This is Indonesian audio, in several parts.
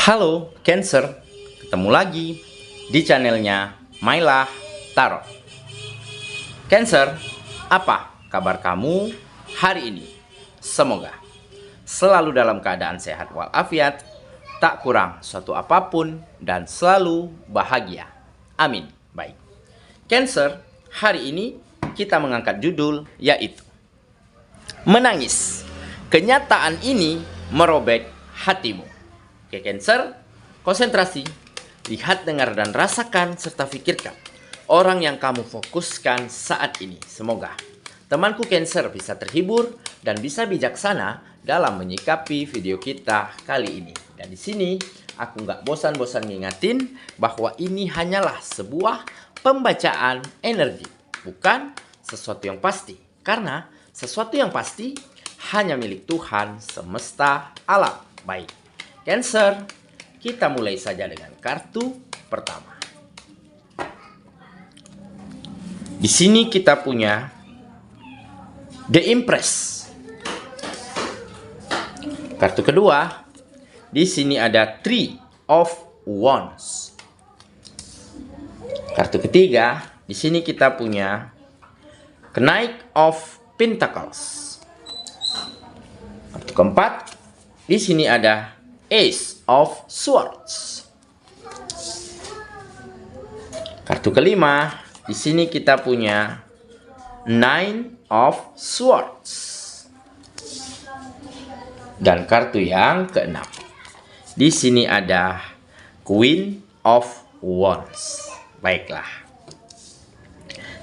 Halo Cancer, ketemu lagi di channelnya Mailah Tarot. Cancer, apa kabar kamu hari ini? Semoga selalu dalam keadaan sehat walafiat, tak kurang suatu apapun, dan selalu bahagia. Amin. Baik, Cancer, hari ini kita mengangkat judul yaitu Menangis. Kenyataan ini merobek hatimu. Oke Cancer, konsentrasi, lihat, dengar, dan rasakan serta pikirkan orang yang kamu fokuskan saat ini. Semoga temanku Cancer bisa terhibur dan bisa bijaksana dalam menyikapi video kita kali ini. Dan di sini aku nggak bosan-bosan ngingatin bahwa ini hanyalah sebuah pembacaan energi, bukan sesuatu yang pasti. Karena sesuatu yang pasti hanya milik Tuhan semesta alam. Baik Cancer, kita mulai saja dengan kartu pertama. Di sini kita punya The Empress. Kartu kedua, di sini ada Three of Wands. Kartu ketiga, di sini kita punya Knight of Pentacles. Kartu keempat, di sini ada Ace of Swords. Kartu kelima, di sini kita punya Nine of Swords. Dan kartu yang keenam, di sini ada Queen of Wands. Baiklah.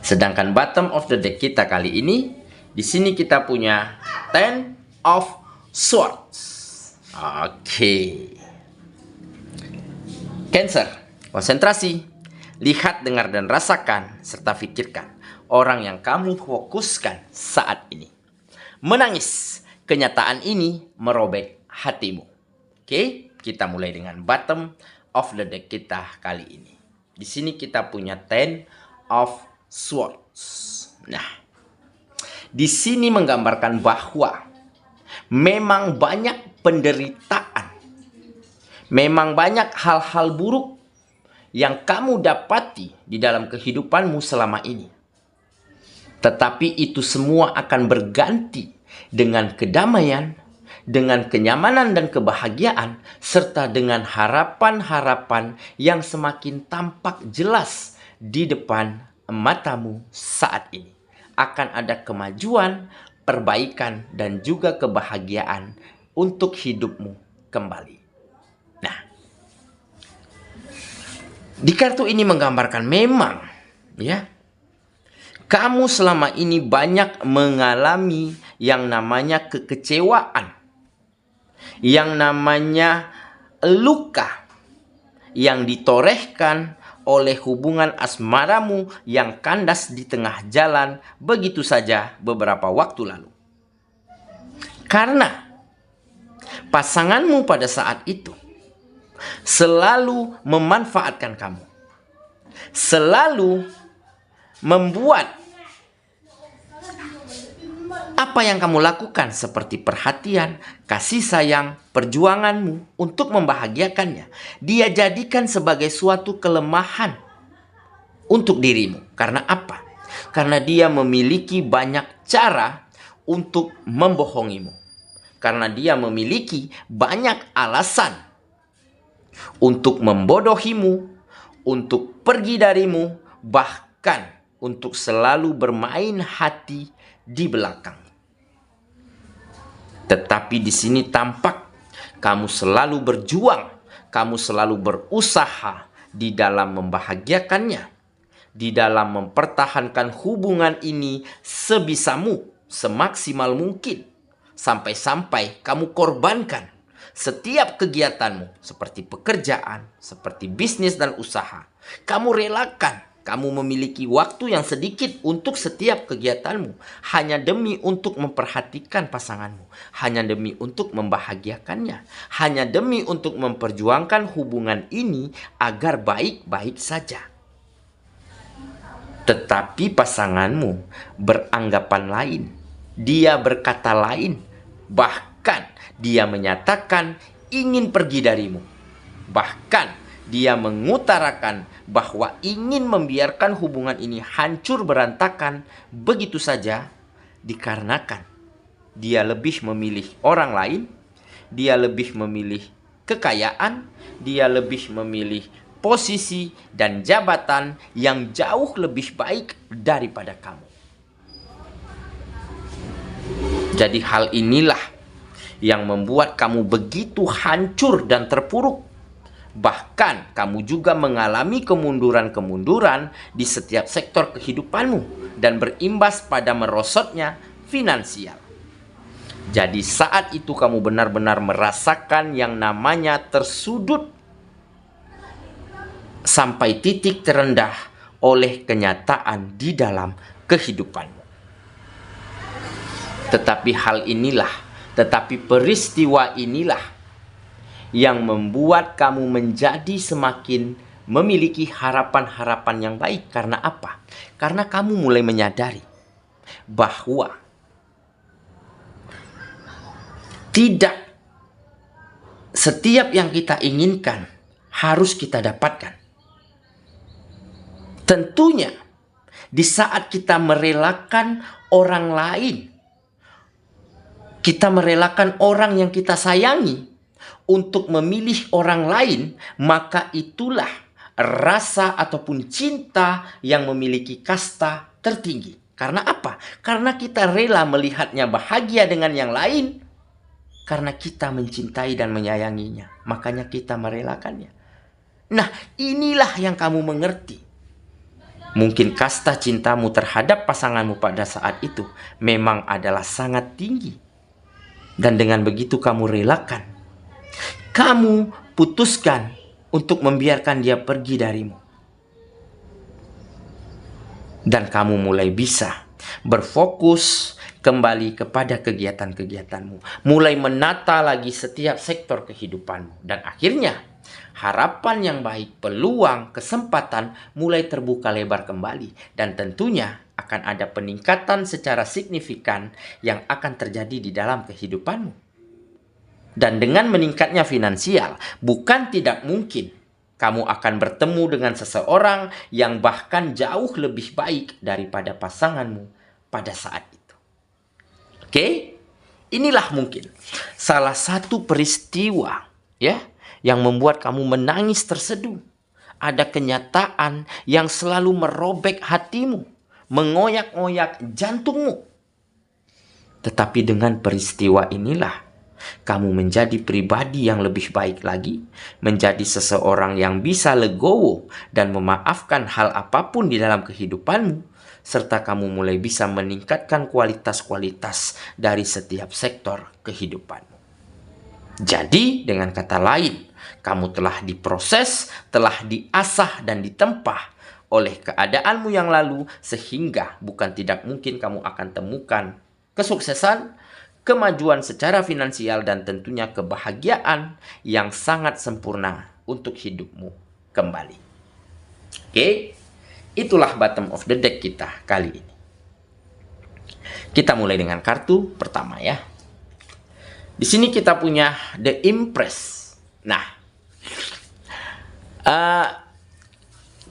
Sedangkan bottom of the deck kita kali ini, di sini kita punya Ten of Swords. Oke. Cancer, konsentrasi, lihat, dengar, dan rasakan serta pikirkan orang yang kamu fokuskan saat ini. Menangis. Kenyataan ini merobek hatimu. Oke, kita mulai dengan bottom of the deck kita kali ini. Di sini kita punya Ten of Swords. Nah, di sini menggambarkan bahwa memang banyak penderitaan, memang banyak hal-hal buruk yang kamu dapati di dalam kehidupanmu selama ini. Tetapi itu semua akan berganti dengan kedamaian, dengan kenyamanan dan kebahagiaan, serta dengan harapan-harapan yang semakin tampak jelas di depan matamu saat ini. Akan ada kemajuan, perbaikan, dan juga kebahagiaan untuk hidupmu kembali. Nah, di kartu ini menggambarkan memang ya, kamu selama ini banyak mengalami yang namanya kekecewaan, yang namanya luka yang ditorehkan oleh hubungan asmaramu yang kandas di tengah jalan begitu saja beberapa waktu lalu. Karena pasanganmu pada saat itu selalu memanfaatkan kamu, selalu membuat apa yang kamu lakukan seperti perhatian, kasih sayang, perjuanganmu untuk membahagiakannya, dia jadikan sebagai suatu kelemahan untuk dirimu. Karena apa? Karena dia memiliki banyak cara untuk membohongimu. Karena dia memiliki banyak alasan untuk membodohimu, untuk pergi darimu, bahkan untuk selalu bermain hati di belakang. Tetapi di sini tampak kamu selalu berjuang, kamu selalu berusaha di dalam membahagiakannya, di dalam mempertahankan hubungan ini sebisamu, semaksimal mungkin. Sampai-sampai kamu korbankan setiap kegiatanmu seperti pekerjaan, seperti bisnis dan usaha. Kamu relakan, kamu memiliki waktu yang sedikit untuk setiap kegiatanmu, hanya demi untuk memperhatikan pasanganmu, hanya demi untuk membahagiakannya, hanya demi untuk memperjuangkan hubungan ini agar baik-baik saja. Tetapi pasanganmu beranggapan lain, dia berkata lain, bahkan dia menyatakan ingin pergi darimu. Bahkan dia mengutarakan bahwa ingin membiarkan hubungan ini hancur berantakan begitu saja dikarenakan dia lebih memilih orang lain, dia lebih memilih kekayaan, dia lebih memilih posisi dan jabatan yang jauh lebih baik daripada kamu. Jadi hal inilah yang membuat kamu begitu hancur dan terpuruk. Bahkan kamu juga mengalami kemunduran-kemunduran di setiap sektor kehidupanmu dan berimbas pada merosotnya finansial. Jadi saat itu kamu benar-benar merasakan yang namanya tersudut sampai titik terendah oleh kenyataan di dalam kehidupanmu. Tetapi peristiwa inilah yang membuat kamu menjadi semakin memiliki harapan-harapan yang baik. Karena apa? Karena kamu mulai menyadari bahwa tidak setiap yang kita inginkan harus kita dapatkan. Tentunya di saat kita merelakan orang lain, kita merelakan orang yang kita sayangi untuk memilih orang lain, maka itulah rasa ataupun cinta yang memiliki kasta tertinggi. Karena apa? Karena kita rela melihatnya bahagia dengan yang lain, karena kita mencintai dan menyayanginya. Makanya kita merelakannya. Nah, inilah yang kamu mengerti. Mungkin kasta cintamu terhadap pasanganmu pada saat itu memang adalah sangat tinggi. Dan dengan begitu kamu relakan. Kamu putuskan untuk membiarkan dia pergi darimu. Dan kamu mulai bisa berfokus kembali kepada kegiatan-kegiatanmu. Mulai menata lagi setiap sektor kehidupanmu. Dan akhirnya harapan yang baik, peluang, kesempatan mulai terbuka lebar kembali. Dan tentunya akan ada peningkatan secara signifikan yang akan terjadi di dalam kehidupanmu. Dan dengan meningkatnya finansial, bukan tidak mungkin kamu akan bertemu dengan seseorang yang bahkan jauh lebih baik daripada pasanganmu pada saat itu. Oke? Inilah mungkin salah satu peristiwa ya yang membuat kamu menangis terseduh. Ada kenyataan yang selalu merobek hatimu, mengoyak-ngoyak jantungmu. Tetapi dengan peristiwa inilah kamu menjadi pribadi yang lebih baik lagi, menjadi seseorang yang bisa legowo dan memaafkan hal apapun di dalam kehidupanmu, serta kamu mulai bisa meningkatkan kualitas-kualitas dari setiap sektor kehidupanmu. Jadi dengan kata lain, kamu telah diproses, telah diasah dan ditempa oleh keadaanmu yang lalu, sehingga bukan tidak mungkin kamu akan temukan kesuksesan, kemajuan secara finansial, dan tentunya kebahagiaan yang sangat sempurna untuk hidupmu kembali. Oke, itulah bottom of the deck kita kali ini. Kita mulai dengan kartu pertama ya. Di sini kita punya The Empress. Nah,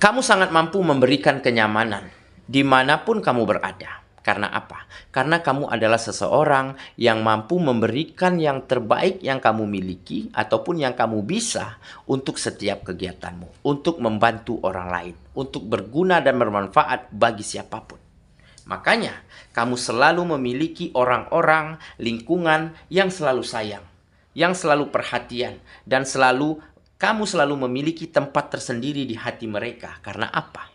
kamu sangat mampu memberikan kenyamanan dimanapun kamu berada. Karena apa? Karena kamu adalah seseorang yang mampu memberikan yang terbaik yang kamu miliki ataupun yang kamu bisa untuk setiap kegiatanmu. Untuk membantu orang lain. Untuk berguna dan bermanfaat bagi siapapun. Makanya kamu selalu memiliki orang-orang, lingkungan yang selalu sayang. Yang selalu perhatian. Dan kamu selalu memiliki tempat tersendiri di hati mereka. Karena apa?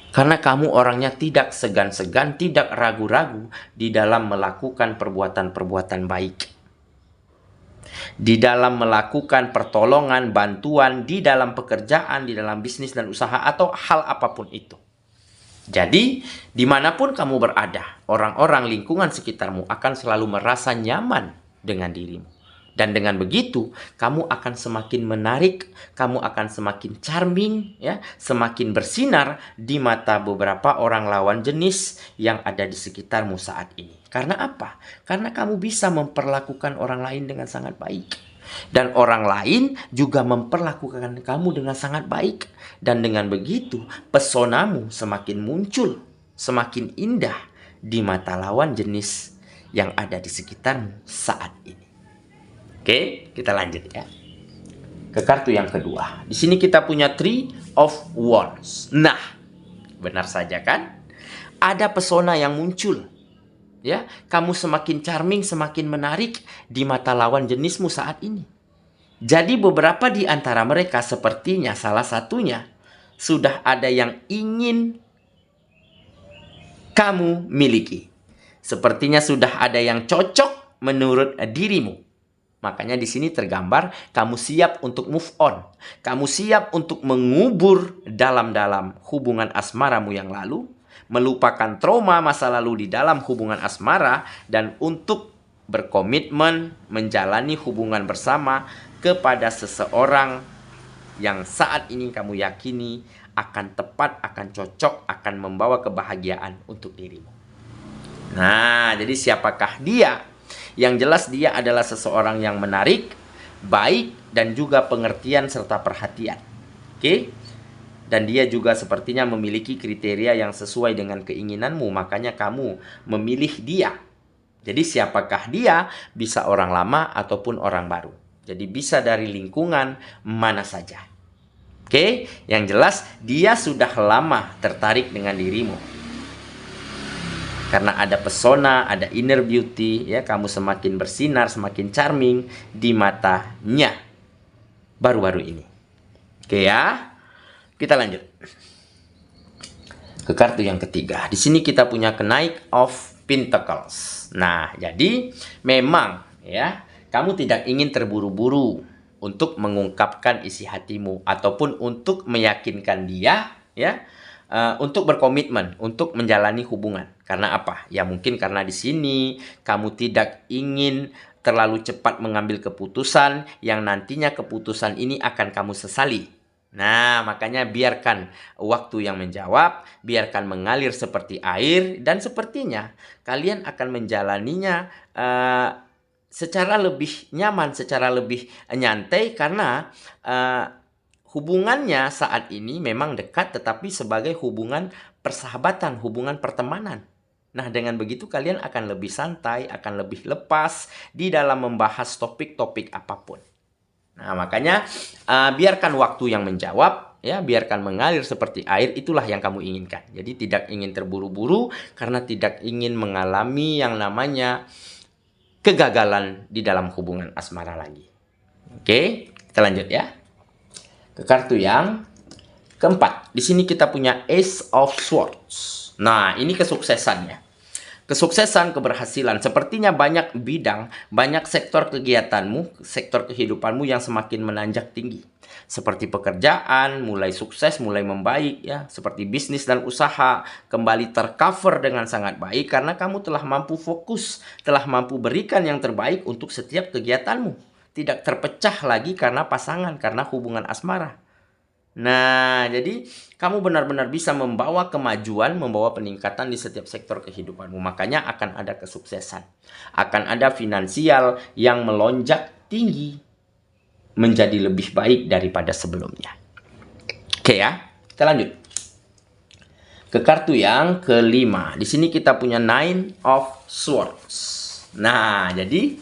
Karena kamu orangnya tidak segan-segan, tidak ragu-ragu di dalam melakukan perbuatan-perbuatan baik. Di dalam melakukan pertolongan, bantuan, di dalam pekerjaan, di dalam bisnis dan usaha, atau hal apapun itu. Jadi, dimanapun kamu berada, orang-orang lingkungan sekitarmu akan selalu merasa nyaman dengan dirimu. Dan dengan begitu, kamu akan semakin menarik, kamu akan semakin charming, ya, semakin bersinar di mata beberapa orang lawan jenis yang ada di sekitarmu saat ini. Karena apa? Karena kamu bisa memperlakukan orang lain dengan sangat baik. Dan orang lain juga memperlakukan kamu dengan sangat baik. Dan dengan begitu, pesonamu semakin muncul, semakin indah di mata lawan jenis yang ada di sekitarmu saat ini. Oke, kita lanjut ya. Ke kartu yang kedua. Di sini kita punya Three of Wands. Nah, benar saja kan? Ada pesona yang muncul. Ya, kamu semakin charming, semakin menarik di mata lawan jenismu saat ini. Jadi beberapa di antara mereka sepertinya salah satunya sudah ada yang ingin kamu miliki. Sepertinya sudah ada yang cocok menurut dirimu. Makanya di sini tergambar kamu siap untuk move on. Kamu siap untuk mengubur dalam-dalam hubungan asmaramu yang lalu, melupakan trauma masa lalu di dalam hubungan asmara, dan untuk berkomitmen menjalani hubungan bersama kepada seseorang yang saat ini kamu yakini akan tepat, akan cocok, akan membawa kebahagiaan untuk dirimu. Nah, jadi siapakah dia? Yang jelas dia adalah seseorang yang menarik, baik, dan juga pengertian serta perhatian. Oke? Dan dia juga sepertinya memiliki kriteria yang sesuai dengan keinginanmu, makanya kamu memilih dia. Jadi siapakah dia? Bisa orang lama ataupun orang baru. Jadi bisa dari lingkungan mana saja. Oke? Yang jelas dia sudah lama tertarik dengan dirimu. Karena ada pesona, ada inner beauty, ya, kamu semakin bersinar, semakin charming di matanya baru-baru ini. Oke ya, kita lanjut ke kartu yang ketiga. Di sini kita punya Knight of Pentacles. Nah, jadi memang ya, kamu tidak ingin terburu-buru untuk mengungkapkan isi hatimu ataupun untuk meyakinkan dia, ya. Untuk berkomitmen, untuk menjalani hubungan. Karena apa? Ya mungkin karena di sini kamu tidak ingin terlalu cepat mengambil keputusan yang nantinya keputusan ini akan kamu sesali. Nah, makanya biarkan waktu yang menjawab, biarkan mengalir seperti air, dan sepertinya kalian akan menjalaninya secara lebih nyaman, secara lebih nyantai, karena hubungannya saat ini memang dekat, tetapi sebagai hubungan persahabatan, hubungan pertemanan. Nah, dengan begitu kalian akan lebih santai, akan lebih lepas di dalam membahas topik-topik apapun. Nah, makanya biarkan waktu yang menjawab, ya, biarkan mengalir seperti air, itulah yang kamu inginkan. Jadi tidak ingin terburu-buru karena tidak ingin mengalami yang namanya kegagalan di dalam hubungan asmara lagi. Oke, kita lanjut ya. Ke kartu yang keempat. Di sini kita punya Ace of Swords. Nah, ini kesuksesannya. Kesuksesan, keberhasilan. Sepertinya banyak bidang, banyak sektor kegiatanmu, sektor kehidupanmu yang semakin menanjak tinggi. Seperti pekerjaan, mulai sukses, mulai membaik, ya. Seperti bisnis dan usaha, kembali tercover dengan sangat baik karena kamu telah mampu fokus, telah mampu berikan yang terbaik untuk setiap kegiatanmu. Tidak terpecah lagi karena pasangan, karena hubungan asmara. Nah, jadi kamu benar-benar bisa membawa kemajuan, membawa peningkatan di setiap sektor kehidupanmu. Makanya akan ada kesuksesan. Akan ada finansial yang melonjak tinggi menjadi lebih baik daripada sebelumnya. Oke ya, kita lanjut ke kartu yang kelima. Di sini kita punya Nine of Swords. Nah, jadi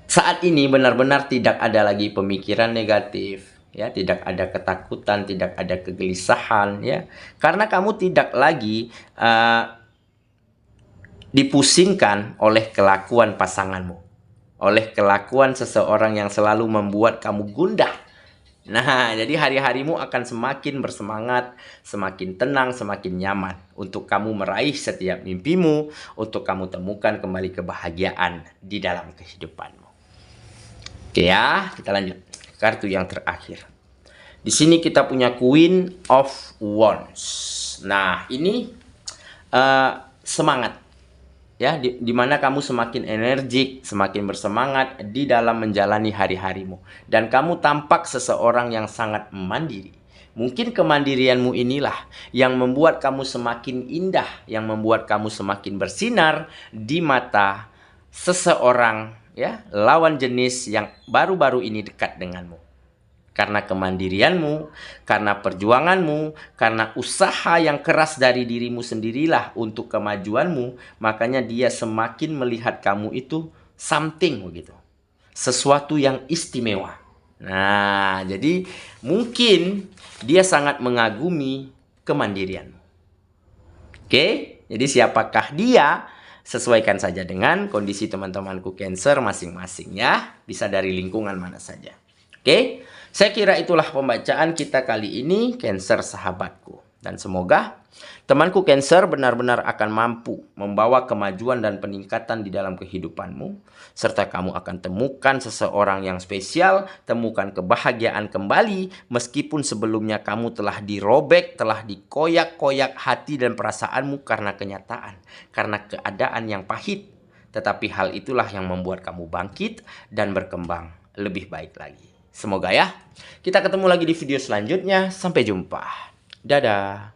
saat ini benar-benar tidak ada lagi pemikiran negatif, ya, tidak ada ketakutan, tidak ada kegelisahan, ya, karena kamu tidak lagi dipusingkan oleh kelakuan pasanganmu, oleh kelakuan seseorang yang selalu membuat kamu gundah. Nah, jadi hari-harimu akan semakin bersemangat, semakin tenang, semakin nyaman untuk kamu meraih setiap mimpimu, untuk kamu temukan kembali kebahagiaan di dalam kehidupanmu. Oke ya, kita lanjut. Kartu yang terakhir. Di sini kita punya Queen of Wands. Nah, ini semangat. Ya, di mana kamu semakin energik, semakin bersemangat di dalam menjalani hari-harimu. Dan kamu tampak seseorang yang sangat mandiri. Mungkin kemandirianmu inilah yang membuat kamu semakin indah, yang membuat kamu semakin bersinar di mata seseorang ya, lawan jenis yang baru-baru ini dekat denganmu. Karena kemandirianmu, karena perjuanganmu, karena usaha yang keras dari dirimu sendirilah untuk kemajuanmu, makanya dia semakin melihat kamu itu something begitu. Sesuatu yang istimewa. Nah, jadi mungkin dia sangat mengagumi kemandirianmu. Oke, jadi siapakah dia? Sesuaikan saja dengan kondisi teman-temanku Cancer masing-masing ya. Bisa dari lingkungan mana saja. Oke, saya kira itulah pembacaan kita kali ini, Cancer sahabatku. Dan semoga temanku Cancer benar-benar akan mampu membawa kemajuan dan peningkatan di dalam kehidupanmu. Serta kamu akan temukan seseorang yang spesial, temukan kebahagiaan kembali. Meskipun sebelumnya kamu telah dirobek, telah dikoyak-koyak hati dan perasaanmu karena kenyataan. Karena keadaan yang pahit. Tetapi hal itulah yang membuat kamu bangkit dan berkembang lebih baik lagi. Semoga ya, kita ketemu lagi di video selanjutnya. Sampai jumpa. Dadah.